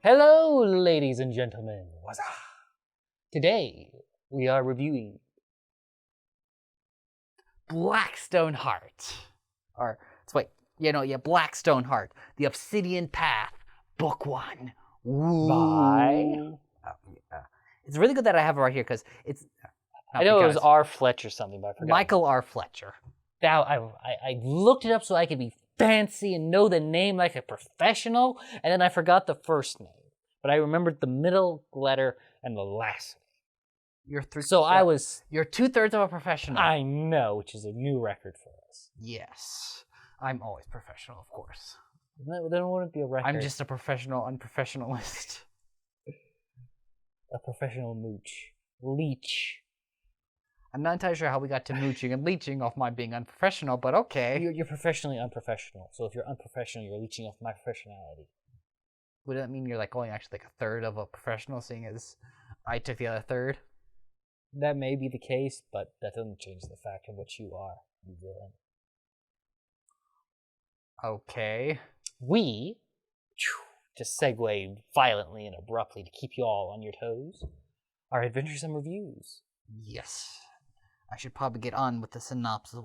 Hello, ladies and gentlemen. What's up? Today, we are reviewing Blackstone Heart. Blackstone Heart. The Obsidian Path, Book 1. Ooh. by... It's really good that I have it right here because it's... I know it was R. Fletcher something, but I forgot. Michael R. Fletcher. Now, I looked it up so I could be fancy and know the name like a professional, and then I forgot the first name. But I remembered the middle letter and the last name. You're 2/3 of a professional. I know, which is a new record for us. Yes. I'm always professional, of course. Then it wouldn't be a record. I'm just a professional unprofessionalist. A professional mooch. Leech. I'm not entirely sure how we got to mooching and leeching off my being unprofessional, but okay. You're professionally unprofessional. So if you're unprofessional, you're leeching off my professionality. Would that mean you're only actually a third of a professional, seeing as I took the other third? That may be the case, but that doesn't change the fact of what you are, you villain. Okay. We, to segue violently and abruptly to keep you all on your toes, are Adventuresome reviews. Yes. I should probably get on with the synopsis,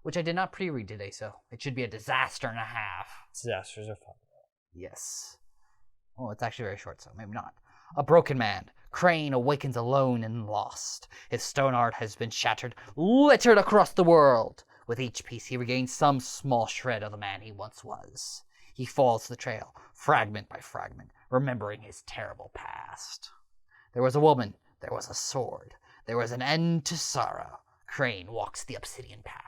which I did not pre-read today, so it should be a disaster and a half. Disasters are fun. Yes. Well, it's actually very short, so maybe not. A broken man, Crane, awakens alone and lost. His stone art has been shattered, littered across the world. With each piece, he regains some small shred of the man he once was. He follows the trail, fragment by fragment, remembering his terrible past. There was a woman, there was a sword, there was an end to sorrow. Crane walks the obsidian path.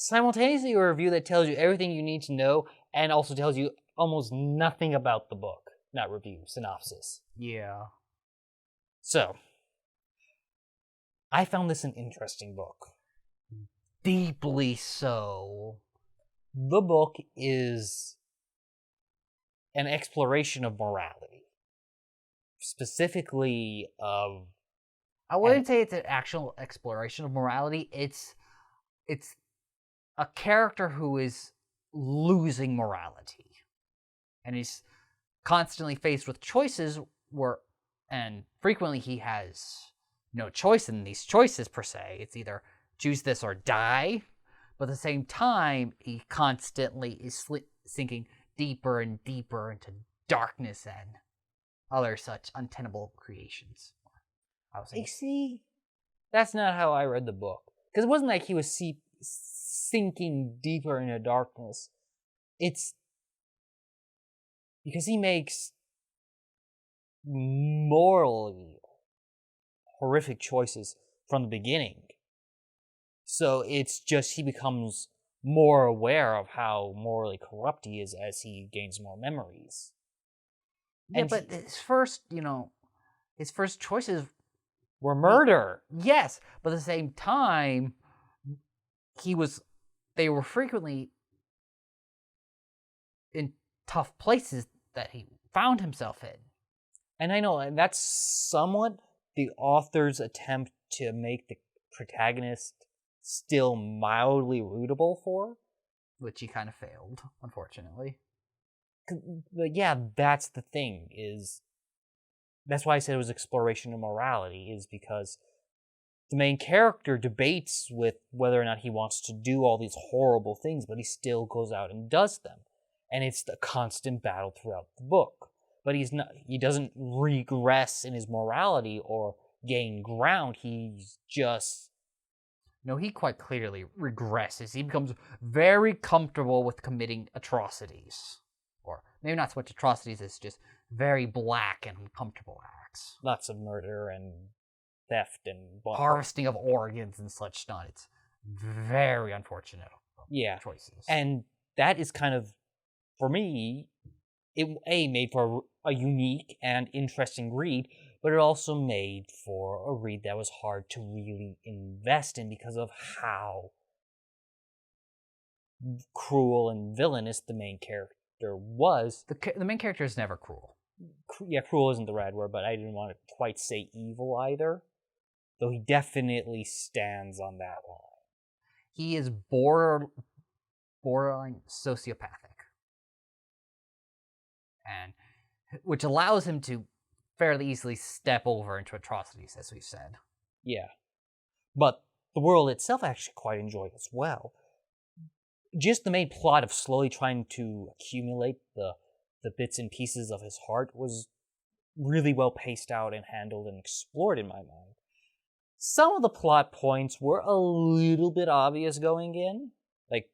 Simultaneously, a review that tells you everything you need to know and also tells you almost nothing about the book. Not review, synopsis. Yeah. So, I found this an interesting book. Deeply so. The book is an exploration of morality. Specifically of... I wouldn't say it's an actual exploration of morality. It's a character who is losing morality. And he's constantly faced with choices and frequently he has no choice in these choices per se. It's either choose this or die. But at the same time, he constantly is sinking deeper and deeper into darkness and other such untenable creations. See, that's not how I read the book. Because it wasn't like he was sinking deeper into darkness. It's because he makes morally horrific choices from the beginning. So it's just he becomes more aware of how morally corrupt he is as he gains more memories. Yeah, but his first choices were murder. Yes, but at the same time, they were frequently in tough places that he found himself in. And I know, and that's somewhat the author's attempt to make the protagonist still mildly rootable for. Which he kind of failed, unfortunately. But yeah, that's the thing, that's why I said it was exploration of morality, is because the main character debates with whether or not he wants to do all these horrible things, but he still goes out and does them. And it's the constant battle throughout the book. But he doesn't regress in his morality or gain ground. He's just... No, he quite clearly regresses. He becomes very comfortable with committing atrocities. Or maybe not so much atrocities, it's just very black and uncomfortable acts. Lots of murder and theft and... harvesting of organs and such not. It's very unfortunate choices. And that is kind of, for me, it made for a unique and interesting read, but it also made for a read that was hard to really invest in because of how cruel and villainous the main character was. The main character is never cruel. Yeah, cruel isn't the right word, but I didn't want to quite say evil either. Though he definitely stands on that line. He is borderline sociopathic. and which allows him to fairly easily step over into atrocities, as we've said. Yeah. But the world itself I actually quite enjoyed as well. Just the main plot of slowly trying to accumulate the bits and pieces of his heart was really well paced out and handled and explored in my mind. Some of the plot points were a little bit obvious going in, like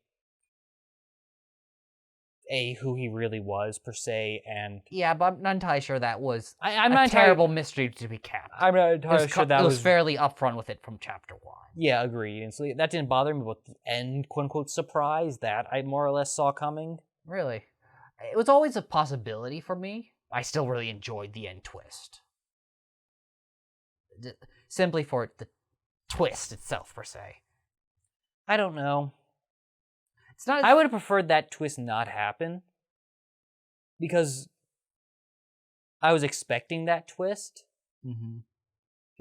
who he really was per se, and yeah, but I'm not entirely sure that was I'm a not terrible mystery to be kept. I'm not entirely sure that was fairly upfront with it from chapter 1. Yeah, agreed. And so that didn't bother me, but the end, quote unquote, surprise that I more or less saw coming. Really, it was always a possibility for me. I still really enjoyed the end twist, simply for the twist itself per se. I don't know. It's not. I would have preferred that twist not happen, because I was expecting that twist,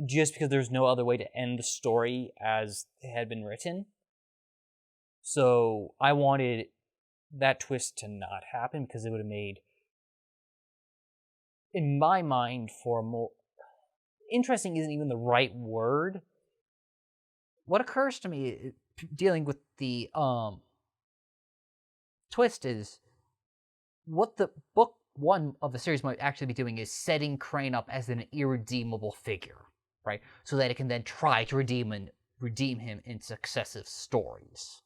just because there's no other way to end the story as it had been written. So I wanted that twist to not happen, because it would have made, in my mind, for a more interesting isn't even the right word. What occurs to me dealing with the twist is what the book 1 of the series might actually be doing is setting Crane up as an irredeemable figure, right? So that it can then try to redeem him in successive stories,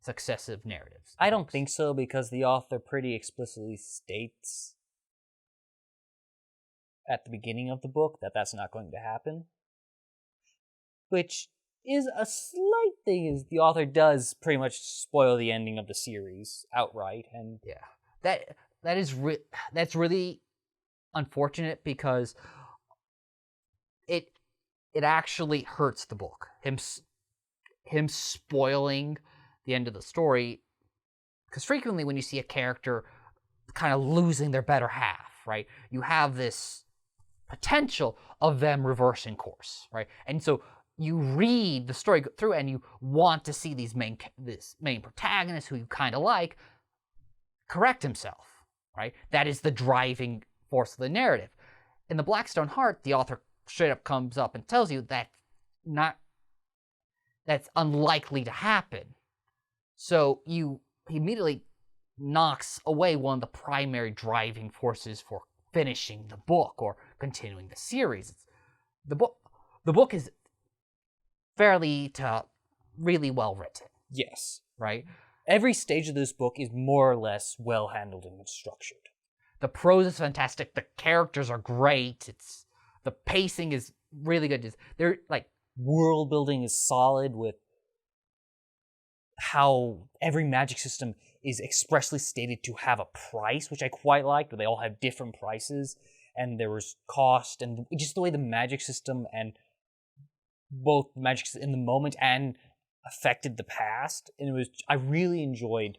successive narratives. I don't think so, because the author pretty explicitly states at the beginning of the book that that's not going to happen, which is a slight thing, is the author does pretty much spoil the ending of the series outright, and that's really unfortunate, because it actually hurts the book. Him spoiling the end of the story, because frequently when you see a character kind of losing their better half, right, you have this potential of them reversing course, right, and so you read the story through and you want to see this main protagonist who you kind of like correct himself, right? That is the driving force of the narrative. In The Blackstone Heart, the author straight up comes up and tells you that's unlikely to happen. So he immediately knocks away one of the primary driving forces for finishing the book or continuing the series. The book is fairly to really well written. yes, right? Every stage of this book is more or less well handled and structured. The prose is fantastic. The characters are great. The pacing is really good. They're like world building is solid, with how every magic system is expressly stated to have a price, which I quite liked. They all have different prices, and there was cost, and just the way the magic system and both magic in the moment and affected the past, and I really enjoyed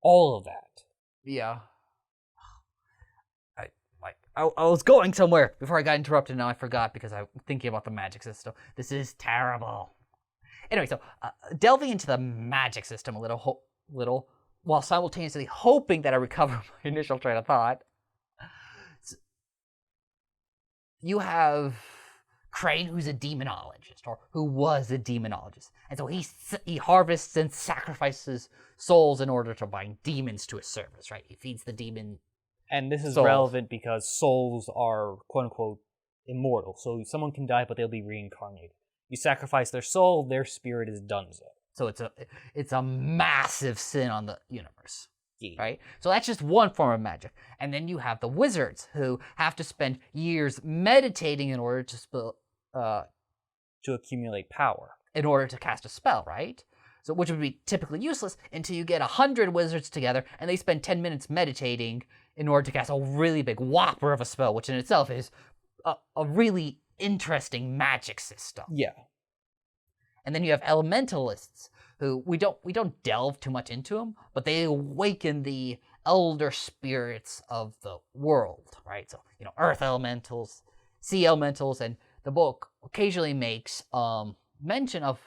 all of that. Yeah. I was going somewhere before I got interrupted. Now I forgot because I'm thinking about the magic system. This is terrible. Anyway, so delving into the magic system a little, while simultaneously hoping that I recover my initial train of thought. You have Crane, who's a demonologist, or who was a demonologist. And so he harvests and sacrifices souls in order to bind demons to his service, right? He feeds the demon. And this is souls. relevant because souls are, quote-unquote, immortal. So someone can die, but they'll be reincarnated. You sacrifice their soul, their spirit is donezo. So it's a massive sin on the universe. Yeah. Right? So that's just one form of magic. And then you have the wizards, who have to spend years meditating in order to accumulate power. In order to cast a spell, right? So which would be typically useless until you get 100 wizards together and they spend 10 minutes meditating in order to cast a really big whopper of a spell, which in itself is a really interesting magic system. Yeah. And then you have elementalists, who we don't delve too much into them, but they awaken the elder spirits of the world, right? So, earth elementals, sea elementals, and the book occasionally makes mention of,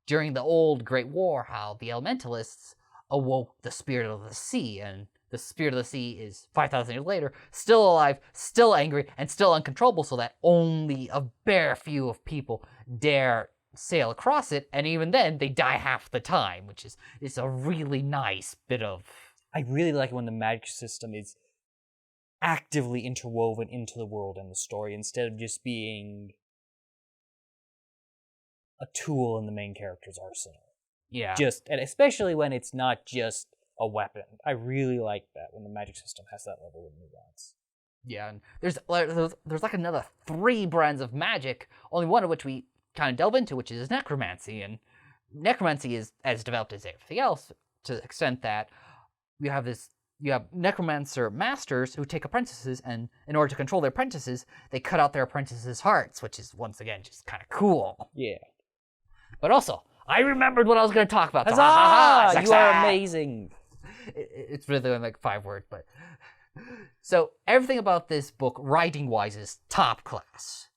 during the old Great War, how the elementalists awoke the spirit of the sea, and the spirit of the sea is 5,000 years later, still alive, still angry, and still uncontrollable, so that only a bare few of people dare sail across it, and even then, they die half the time, which is a really nice bit of... I really like it when the magic system is actively interwoven into the world and the story, instead of just being a tool in the main character's arsenal. Yeah. And especially when it's not just a weapon. I really like that when the magic system has that level of nuance. Yeah, and there's like another 3 brands of magic, only one of which we kind of delve into, which is necromancy. And necromancy is as developed as everything else, to the extent that you have necromancer masters who take apprentices, and in order to control their apprentices, they cut out their apprentices' hearts, which is, once again, just kind of cool. Yeah. But also, I remembered what I was going to talk about. Huzzah! So, ha, ha, ha, you are amazing. It's really only like 5 words, but... So, everything about this book, writing-wise, is top class.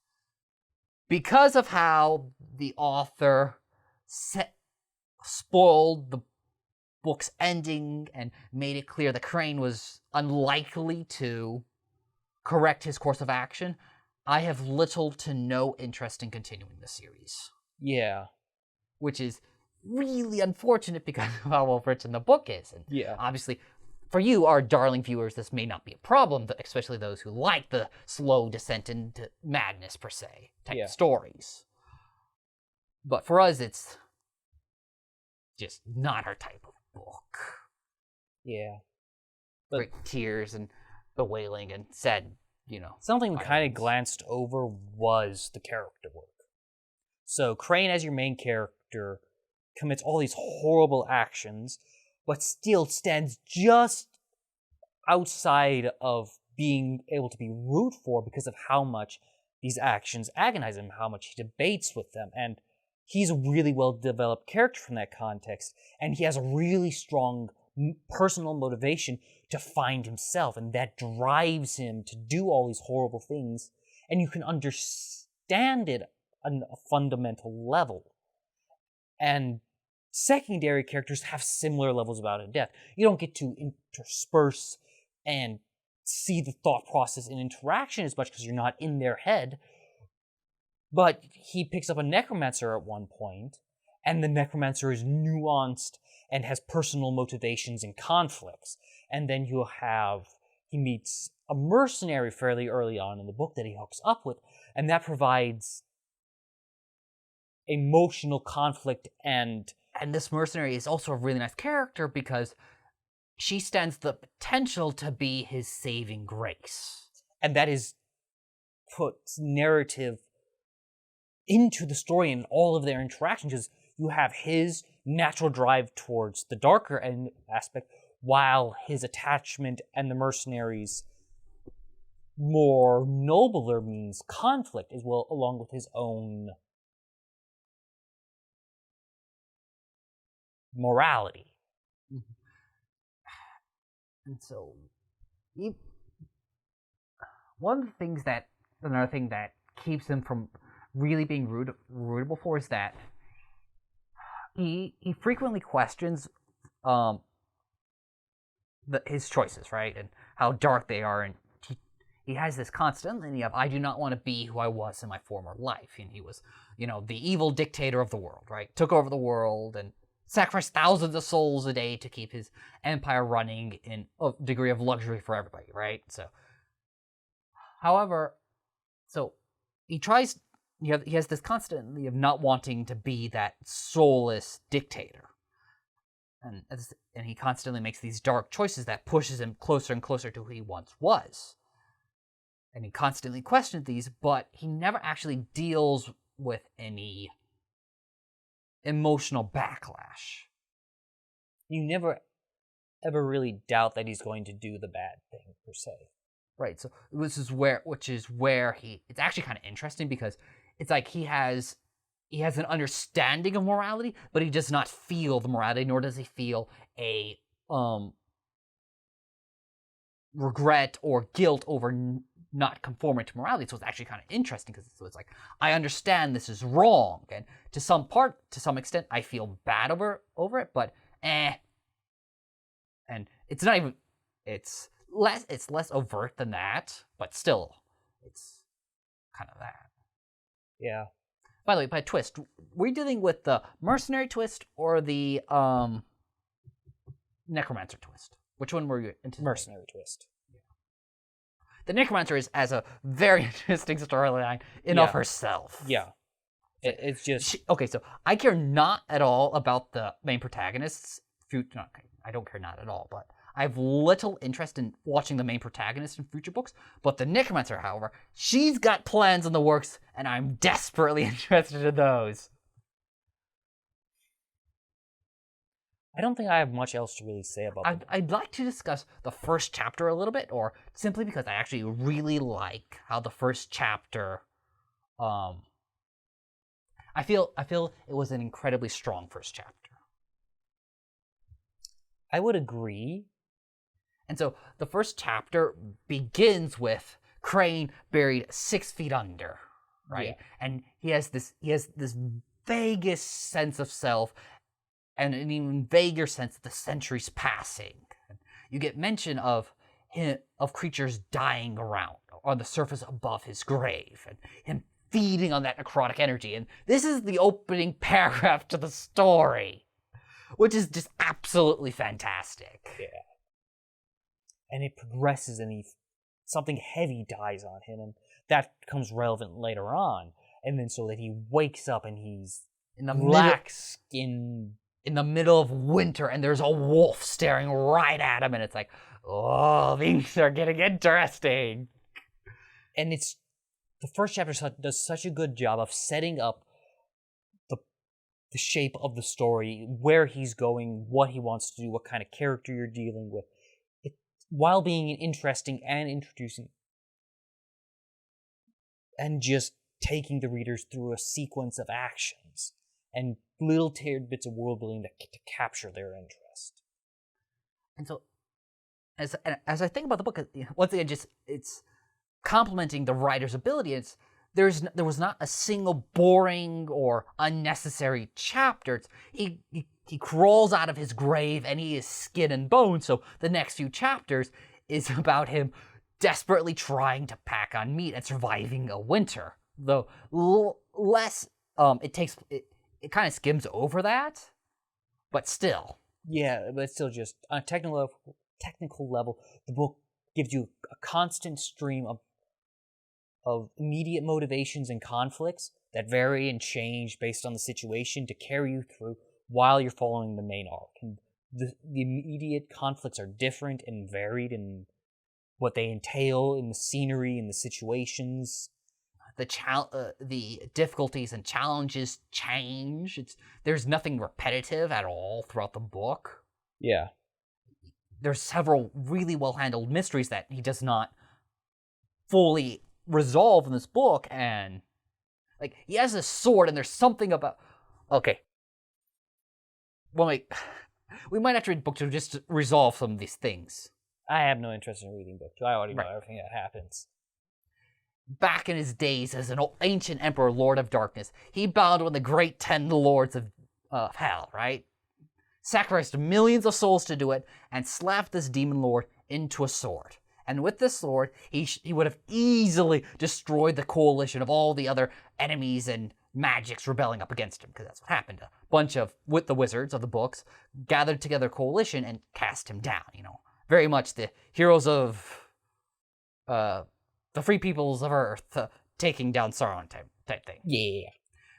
Because of how the author spoiled the book's ending and made it clear that Crane was unlikely to correct his course of action, I have little to no interest in continuing the series. Yeah. Which is really unfortunate because of how well written the book is. And yeah. Obviously, for you, our darling viewers, this may not be a problem, especially those who like the slow descent into madness, per se, type stories. But for us, it's just not our type of book. Yeah. Great tears and bewailing and sad, Something we kind of glanced over was the character work. So Crane, as your main character, commits all these horrible actions, but still stands just outside of being able to be root for because of how much these actions agonize him, how much he debates with them. And he's a really well-developed character from that context, and he has a really strong personal motivation to find himself, and that drives him to do all these horrible things, and you can understand it on a fundamental level. And secondary characters have similar levels of out and death. You don't get to intersperse and see the thought process and interaction as much because you're not in their head. But he picks up a necromancer at one point, and the necromancer is nuanced and has personal motivations and conflicts. And then he meets a mercenary fairly early on in the book that he hooks up with, and that provides emotional conflict. And this mercenary is also a really nice character because she stands the potential to be his saving grace. And that puts narrative into the story and all of their interactions, because you have his natural drive towards the darker end aspect, while his attachment and the mercenaries' more nobler means conflict as well, along with his own morality. And so, another thing that keeps him from really being rootable for is that he frequently questions his choices, right? And how dark they are, and he has this constant lineage of, I do not want to be who I was in my former life. And he was, the evil dictator of the world, right? Took over the world and sacrificed thousands of souls a day to keep his empire running in a degree of luxury for everybody, right? So, however, he tries, he has this constantly of not wanting to be that soulless dictator. And he constantly makes these dark choices that pushes him closer and closer to who he once was. And he constantly questions these, but he never actually deals with any emotional backlash. You never ever really doubt that he's going to do the bad thing, per se. Right, so which is where it's actually kind of interesting, because it's like he has an understanding of morality, but he does not feel the morality, nor does he feel a regret or guilt over not conforming to morality. So it's actually kind of interesting, because it's like, I understand this is wrong, and to some extent, I feel bad over it, but and it's not even It's less overt than that, but still, it's kind of that. Yeah. By the way, by twist, were you dealing with the mercenary twist or the necromancer twist? Which one were you into? Mercenary twist. The necromancer has a very interesting storyline in of herself. Yeah. It's just... Okay, so I care not at all about the main protagonists. I don't care not at all, but I have little interest in watching the main protagonist in future books. But the necromancer, however, she's got plans in the works, and I'm desperately interested in those. I don't think I have much else to really say about I'd like to discuss the first chapter a little bit, or simply because I actually really like how the first chapter... I feel it was an incredibly strong first chapter. I would agree. And so the first chapter begins with Crane buried 6 feet under, right? Yeah. And he has this vaguest sense of self and an even vaguer sense of the centuries passing. You get mention of creatures dying around on the surface above his grave, and him feeding on that necrotic energy. And this is the opening paragraph to the story, which is just absolutely fantastic. Yeah. And it progresses, and something heavy dies on him, and that becomes relevant later on. And then so that he wakes up and he's in the black skin in the middle of winter, and there's a wolf staring right at him, and it's like, oh, things are getting interesting. And the first chapter does such a good job of setting up the shape of the story, where he's going, what he wants to do, what kind of character you're dealing with, while being interesting and introducing, and just taking the readers through a sequence of actions and little tiered bits of world building to capture their interest. And so, as I think about the book, once again, it's complementing the writer's ability. There was not a single boring or unnecessary chapter. He crawls out of his grave and he is skin and bone. So the next few chapters is about him desperately trying to pack on meat and surviving a winter. Though less, it kind of skims over that, but still. Yeah, but it's still just on a technical level, the book gives you a constant stream of immediate motivations and conflicts that vary and change based on the situation to carry you through while you're following the main arc. And the immediate conflicts are different and varied in what they entail in the scenery and the situations. The difficulties and challenges change. There's nothing repetitive at all throughout the book. Yeah. There's several really well-handled mysteries that he does not fully resolve in this book, and like he has a sword, and there's something about... Okay. Well, we might have to read book 2 just to resolve some of these things. I have no interest in reading book 2. I already know everything that happens. Back in his days as an ancient emperor, Lord of Darkness, he bowed one of the great 10 lords of hell, right? Sacrificed millions of souls to do it, and slapped this demon lord into a sword. And with this sword, he would have easily destroyed the coalition of all the other enemies and magics rebelling up against him, because that's what happened. A bunch of, with the wizards of the books, gathered together a coalition and cast him down, Very much the heroes of the free peoples of Earth taking down Sauron type thing. Yeah.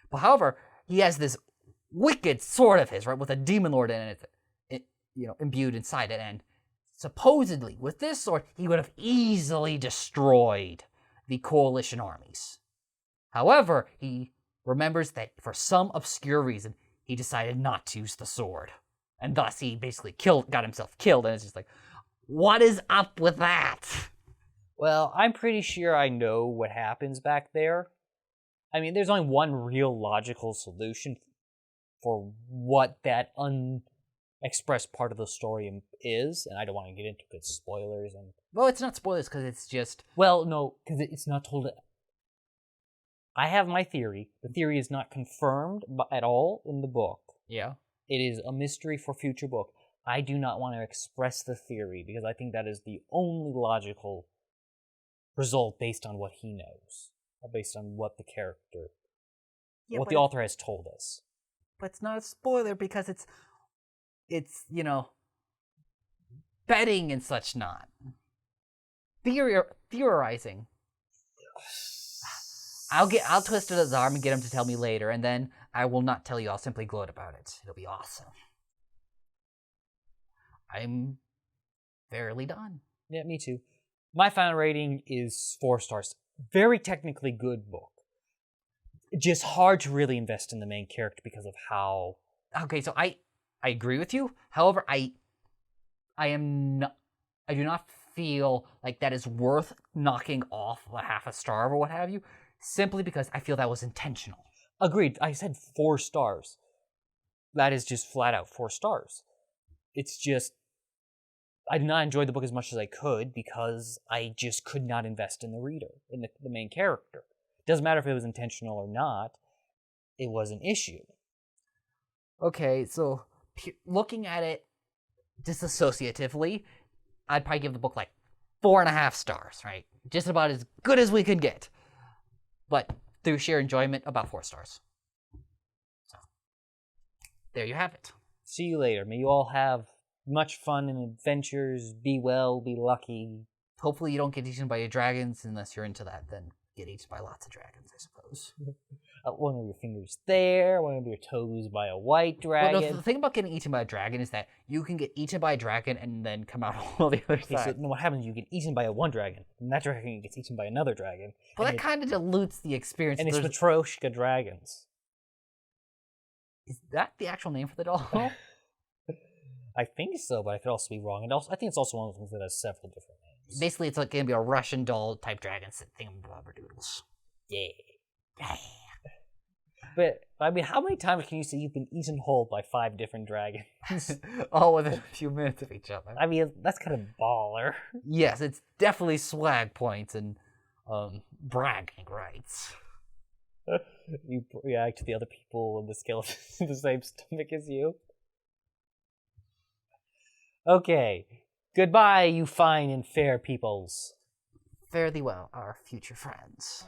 But however, he has this wicked sword of his, right, with a demon lord in it, imbued inside it, and supposedly, with this sword, he would have easily destroyed the coalition armies. However, he remembers that for some obscure reason, he decided not to use the sword. And thus, he basically got himself killed, and it's just like, what is up with that? Well, I'm pretty sure I know what happens back there. I mean, there's only one real logical solution for what that unexpressed part of the story is, and I don't want to get into good spoilers. Well, it's not spoilers because it's just... Well, no, because it's not told... I have my theory. The theory is not confirmed at all in the book. Yeah. It is a mystery for future book. I do not want to express the theory because I think that is the only logical result based on what he knows, based on what the character, what the author has told us. But it's not a spoiler because it's betting and such not. Theorizing. I'll twist his arm and get him to tell me later, and then I will not tell you. I'll simply gloat about it. It'll be awesome. I'm fairly done. Yeah, me too. My final rating is 4 stars. Very technically good book. Just hard to really invest in the main character because of how... Okay, so I agree with you. However, I do not feel like that is worth knocking off a half a star or what have you, simply because I feel that was intentional. Agreed. I said 4 stars. That is just flat out 4 stars. It's just... I did not enjoy the book as much as I could because I just could not invest in the reader, in the main character. It doesn't matter if it was intentional or not. It was an issue. Okay, so looking at it disassociatively, I'd probably give the book like 4.5 stars, right? Just about as good as we could get. But through sheer enjoyment, about 4 stars. So, there you have it. See you later. May you all have much fun and adventures. Be well, be lucky. Hopefully you don't get eaten by your dragons, unless you're into that, then get eaten by lots of dragons, I suppose. One of your fingers there, one of your toes by a white dragon. Well, no, the thing about getting eaten by a dragon is that you can get eaten by a dragon and then come out on the other side. So, what happens? You get eaten by one dragon, and that dragon gets eaten by another dragon. Well, that kind of dilutes the experience. And it's Matryoshka dragons. Is that the actual name for the doll? I think so, but I could also be wrong. And also, I think it's also one of the things that has several different names. Basically, it's like going to be a Russian doll type dragon thingamaboberdoodles. Yeah. But, I mean, how many times can you say you've been eaten whole by 5 different dragons? All within a few minutes of each other. I mean, that's kind of baller. Yes, it's definitely swag points and bragging rights. You react to the other people in the skeleton in the same stomach as you. Okay. Goodbye, you fine and fair peoples. Fare thee well, our future friends.